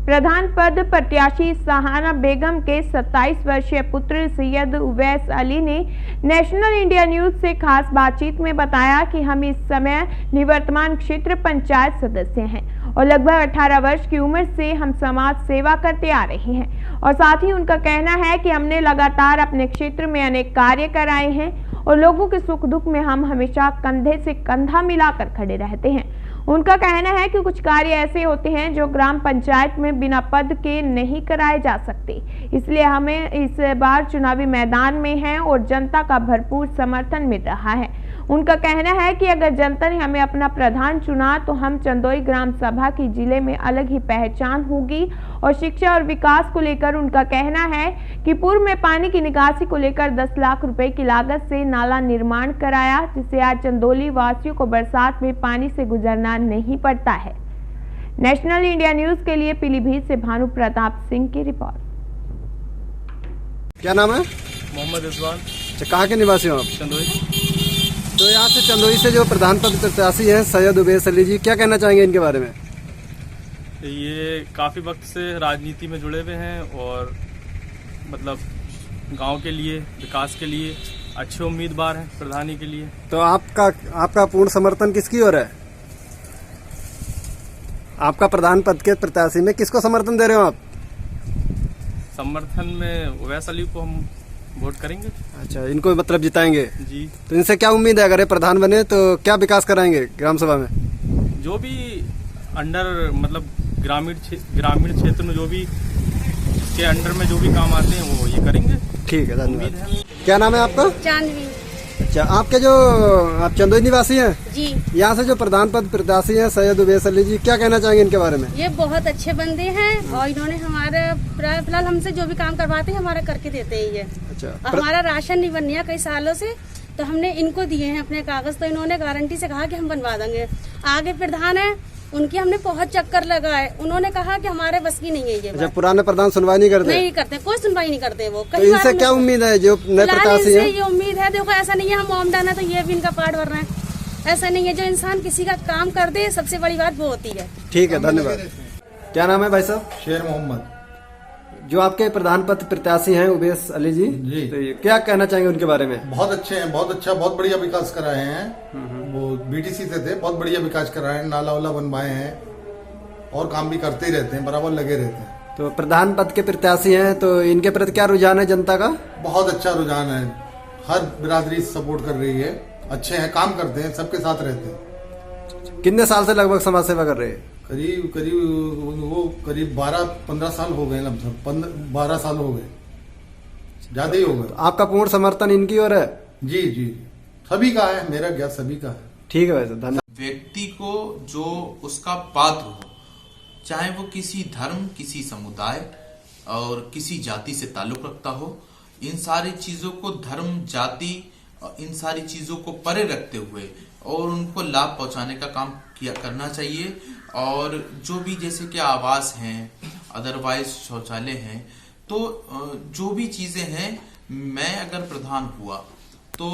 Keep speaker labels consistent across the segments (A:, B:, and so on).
A: प्रधान पद प्रत्याशी सहाना बेगम के 27 वर्षीय पुत्र सैयद उवैस अली ने नेशनल इंडिया न्यूज से खास बातचीत में बताया कि हम इस समय निवर्तमान क्षेत्र पंचायत सदस्य हैं और लगभग 18 वर्ष की उम्र से हम समाज सेवा करते आ रहे हैं और साथ ही उनका कहना है कि हमने लगातार अपने क्षेत्र में अनेक कार्य कराए हैं और लोगों के सुख दुख में हम हमेशा कंधे से कंधा मिलाकर खड़े रहते हैं। उनका कहना है कि कुछ कार्य ऐसे होते हैं जो ग्राम पंचायत में बिना पद के नहीं कराए जा सकते, इसलिए हमें इस बार चुनावी मैदान में हैं और जनता का भरपूर समर्थन मिल रहा है। उनका कहना है कि अगर जनता ने हमें अपना प्रधान चुना तो हम चंदोई ग्राम सभा की जिले में अलग ही पहचान होगी। और शिक्षा और विकास को लेकर उनका कहना है कि पूर्व में पानी की निकासी को लेकर 10 लाख रुपए की लागत से नाला निर्माण कराया, जिससे आज चंदौली वासियों को बरसात में पानी से गुजरना नहीं पड़ता है। नेशनल इंडिया न्यूज के लिए पीलीभीत से भानु प्रताप सिंह की रिपोर्ट।
B: क्या नाम है?
C: मोहम्मद रिजवान।
B: कहाँ के निवासी हो आप?
C: चंदोई।
B: तो यहाँ से चंदोई से जो प्रधान पद प्रत्याशी हैं सैयद उवैस अली जी, क्या कहना चाहेंगे इनके बारे में?
C: ये काफ़ी वक्त से राजनीति में जुड़े हुए हैं और मतलब गांव के लिए, विकास के लिए अच्छे उम्मीदवार हैं प्रधानी के लिए।
B: तो आपका पूर्ण समर्थन किसकी ओर है? आपका प्रधान पद के प्रत्याशी में किसको समर्थन दे रहे हो आप?
C: समर्थन में उवैस अली को हम वोट करेंगे।
B: अच्छा, इनको मतलब जिताएंगे
C: जी।
B: तो इनसे क्या उम्मीद है, अगर ये प्रधान बने तो क्या विकास कराएंगे ग्राम सभा में?
C: जो भी अंडर मतलब ग्रामीण क्षेत्र में जो भी के अंडर में जो भी काम आते हैं वो ये करेंगे।
B: ठीक है, धन्यवाद। क्या नाम है आपका?
D: चांदनी।
B: अच्छा, आपके जो आप चंदोई निवासी हैं
D: जी,
B: यहाँ से जो प्रधान पद प्रत्याशी हैं सैयद उवैस अली जी, क्या कहना चाहेंगे इनके बारे में?
D: ये बहुत अच्छे बंदे हैं और इन्होंने हमारे फिलहाल हमसे जो भी काम करवाते हैं हमारा करके देते हैं ये।
B: अच्छा,
D: और हमारा राशन नहीं बन रहा कई सालों से, तो हमने इनको दिए हैं अपने कागज, तो इन्होंने गारंटी से कहा कि हम बनवा देंगे। आगे प्रधान है उनकी हमने बहुत चक्कर लगाए, उन्होंने कहा कि हमारे बस की नहीं है ये।
B: जब पुराने प्रधान सुनवाई नहीं करते?
D: नहीं करते, कोई सुनवाई नहीं करते वो।
B: तो इनसे क्या उम्मीद है जो नए प्रत्याशी हैं?
D: ये उम्मीद है, देखो ऐसा नहीं है हम आमदन है तो ये भी इनका पार्ट भर रहे हैं, ऐसा नहीं है। जो इंसान किसी का काम कर दे सबसे बड़ी बात वो होती है।
B: ठीक है, धन्यवाद। क्या नाम है भाई साहब?
E: शेर मोहम्मद।
B: जो आपके प्रधान पद प्रत्याशी हैं उवैस अली जी, तो क्या कहना चाहेंगे उनके बारे में?
E: बहुत अच्छे हैं, बहुत अच्छा, बहुत बढ़िया विकास कराए हैं। वो बीटीसी से थे, बहुत बढ़िया विकास कराए हैं, नाला वाला बनवाए हैं और काम भी करते ही रहते हैं, बराबर लगे रहते हैं।
B: तो प्रधान पद के प्रत्याशी हैं तो इनके प्रति क्या रुझान है जनता का?
E: बहुत अच्छा रुझान है, हर बिरादरी सपोर्ट कर रही है, अच्छे हैं, काम करते हैं, सबके साथ रहते हैं।
B: कितने साल से लगभग समाज सेवा कर रहे हैं?
E: करीब 12-15 साल हो गए, लगभग 12 साल हो गए, ज्यादा ही हो गए।
B: तो आपका पूर्ण समर्थन इनकी ओर है?
E: जी जी, सभी का है, मेरा क्या सभी का है।
B: ठीक है भाई साहब, धन्यवाद।
F: व्यक्ति को जो उसका पात्र हो, चाहे वो किसी धर्म, किसी समुदाय और किसी जाति से ताल्लुक रखता हो, इन सारी चीजों को धर्म, जाति, इन सारी चीजों को परे रखते हुए और उनको लाभ पहुंचाने का काम करना चाहिए। और जो भी जैसे कि आवास हैं, अदरवाइज शौचालय हैं, तो जो भी चीजें हैं, मैं अगर प्रधान हुआ तो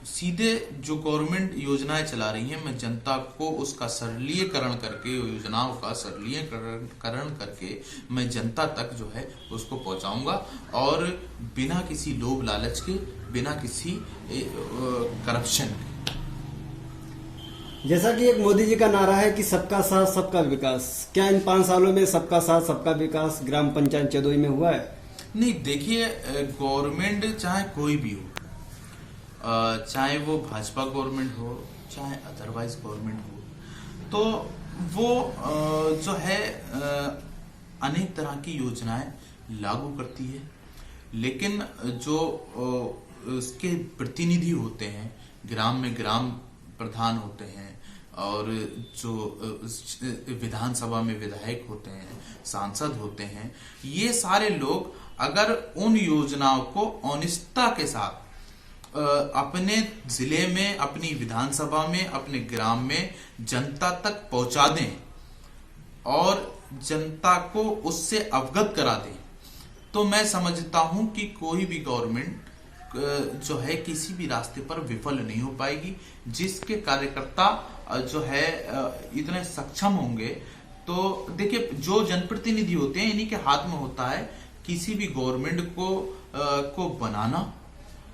F: सीधे जो गवर्नमेंट योजनाएं चला रही हैं, मैं जनता को उसका सरलीकरण करके, योजनाओं का सरलीकरण करके मैं जनता तक जो है उसको पहुंचाऊंगा और बिना किसी लोभ लालच के, बिना किसी करप्शन के।
B: जैसा कि एक मोदी जी का नारा है कि सबका साथ सबका विकास, क्या इन 5 सालों में सबका साथ सबका विकास ग्राम पंचायत चंदोई में हुआ है?
F: नहीं, देखिए, गवर्नमेंट चाहे कोई भी हो, चाहे वो भाजपा गवर्नमेंट हो, चाहे अदरवाइज गवर्नमेंट हो, तो वो जो है अनेक तरह की योजनाएं लागू करती है, लेकिन जो उसके प्रतिनिधि होते हैं, ग्राम में ग्राम प्रधान होते हैं और जो विधानसभा में विधायक होते हैं, सांसद होते हैं, ये सारे लोग अगर उन योजनाओं को ऑनेस्टता के साथ अपने जिले में, अपनी विधानसभा में, अपने ग्राम में जनता तक पहुंचा दें और जनता को उससे अवगत करा दें, तो मैं समझता हूं कि कोई भी गवर्नमेंट जो है किसी भी रास्ते पर विफल नहीं हो पाएगी। जिसके कार्यकर्ता जो है इतने सक्षम होंगे तो देखिए, जो जनप्रतिनिधि होते हैं इन्हीं के हाथ में होता है किसी भी गवर्नमेंट को बनाना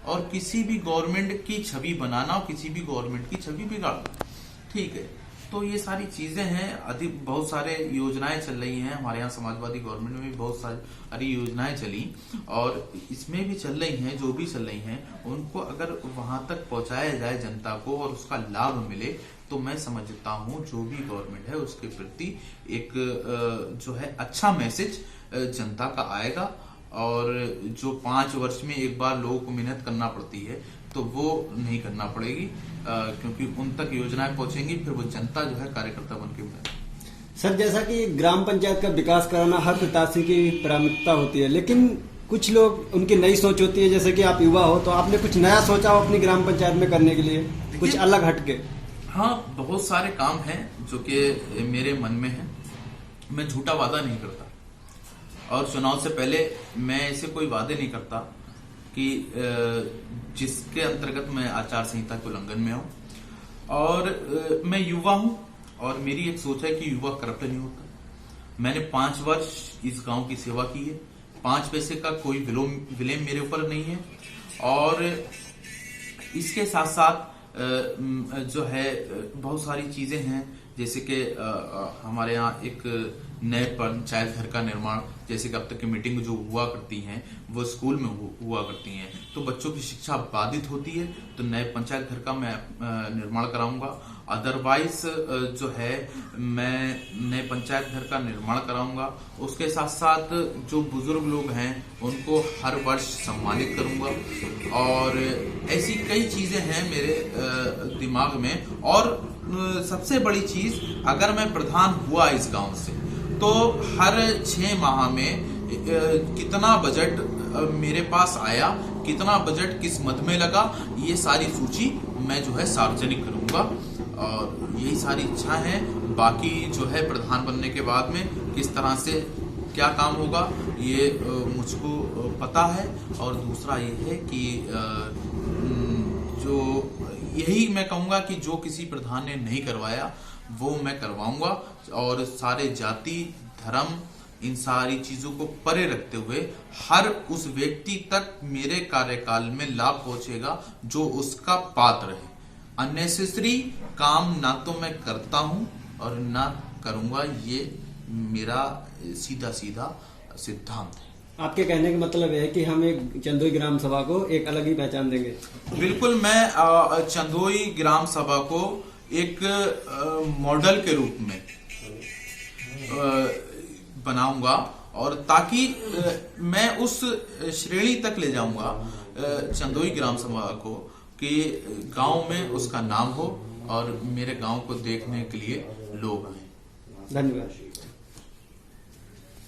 F: और किसी भी गवर्नमेंट की छवि बनाना और किसी भी गवर्नमेंट की छवि बिगाड़ना। ठीक है, तो ये सारी चीजें हैं। अधिक बहुत सारे योजनाएं चल रही हैं हमारे यहाँ, समाजवादी गवर्नमेंट में भी बहुत सारी योजनाएं चली और इसमें भी चल रही हैं। जो भी चल रही हैं उनको अगर वहां तक पहुंचाया जाए जनता को और उसका लाभ मिले, तो मैं समझता हूं जो भी गवर्नमेंट है उसके प्रति एक जो है अच्छा मैसेज जनता का आएगा। और जो 5 वर्ष में एक बार लोगों को मेहनत करना पड़ती है तो वो नहीं करना पड़ेगी, क्योंकि उन तक योजनाएं पहुंचेंगी, फिर वो जनता जो है कार्यकर्ता बन के
B: सर, जैसा कि ग्राम पंचायत का विकास कराना हर हितैषी की प्राथमिकता होती है, लेकिन कुछ लोग उनकी नई सोच होती है, जैसे कि आप युवा हो तो आपने कुछ नया सोचा हो अपनी ग्राम पंचायत में करने के लिए, कुछ अलग हटके?
F: हाँ, बहुत सारे काम हैं जो कि मेरे मन में है। मैं झूठा वादा नहीं करता और चुनाव से पहले मैं ऐसे कोई वादे नहीं करता कि जिसके अंतर्गत मैं आचार संहिता के उल्लंघन में हूं। और मैं युवा हूं और मेरी एक सोच है कि युवा करप्ट नहीं होता। मैंने 5 वर्ष इस गांव की सेवा की है, 5 पैसे का कोई विलेम मेरे ऊपर नहीं है। और इसके साथ साथ जो है बहुत सारी चीजें हैं, जैसे कि हमारे यहाँ एक नए पंचायत घर का निर्माण, जैसे कि अब तक की मीटिंग जो हुआ करती हैं वो स्कूल में हुआ करती हैं, तो बच्चों की शिक्षा बाधित होती है, तो नए पंचायत घर का मैं निर्माण कराऊंगा। अदरवाइज जो है मैं नए पंचायत घर का निर्माण कराऊंगा। उसके साथ साथ जो बुजुर्ग लोग हैं उनको हर वर्ष सम्मानित करूंगा। और ऐसी कई चीजें हैं मेरे दिमाग में। और सबसे बड़ी चीज, अगर मैं प्रधान हुआ इस गांव से तो हर 6 माह में कितना बजट मेरे पास आया, कितना बजट किस मद में लगा, ये सारी सूची मैं जो है सार्वजनिक करूंगा। और यही सारी इच्छा है। बाकी जो है प्रधान बनने के बाद में किस तरह से क्या काम होगा ये मुझको पता है। और दूसरा ये है कि जो यही मैं कहूंगा कि जो किसी प्रधान ने नहीं करवाया वो मैं करवाऊंगा। और सारे जाति धर्म इन सारी चीजों को परे रखते हुए हर उस व्यक्ति तक मेरे कार्यकाल में लाभ पहुंचेगा जो उसका पात्र है। अननेसेसरी काम ना तो मैं करता हूं और ना करूंगा, ये मेरा सीधा सिद्धांत है।
B: आपके कहने का मतलब है कि हम एक चंदोई ग्राम सभा को एक अलग ही पहचान देंगे?
F: बिल्कुल, मैं चंदोई ग्राम सभा को एक मॉडल के रूप में बनाऊंगा और ताकि मैं उस श्रेणी तक ले जाऊंगा चंदोई ग्राम सभा को कि गांव में उसका नाम हो और मेरे गांव को देखने के लिए लोग आए।
B: धन्यवाद।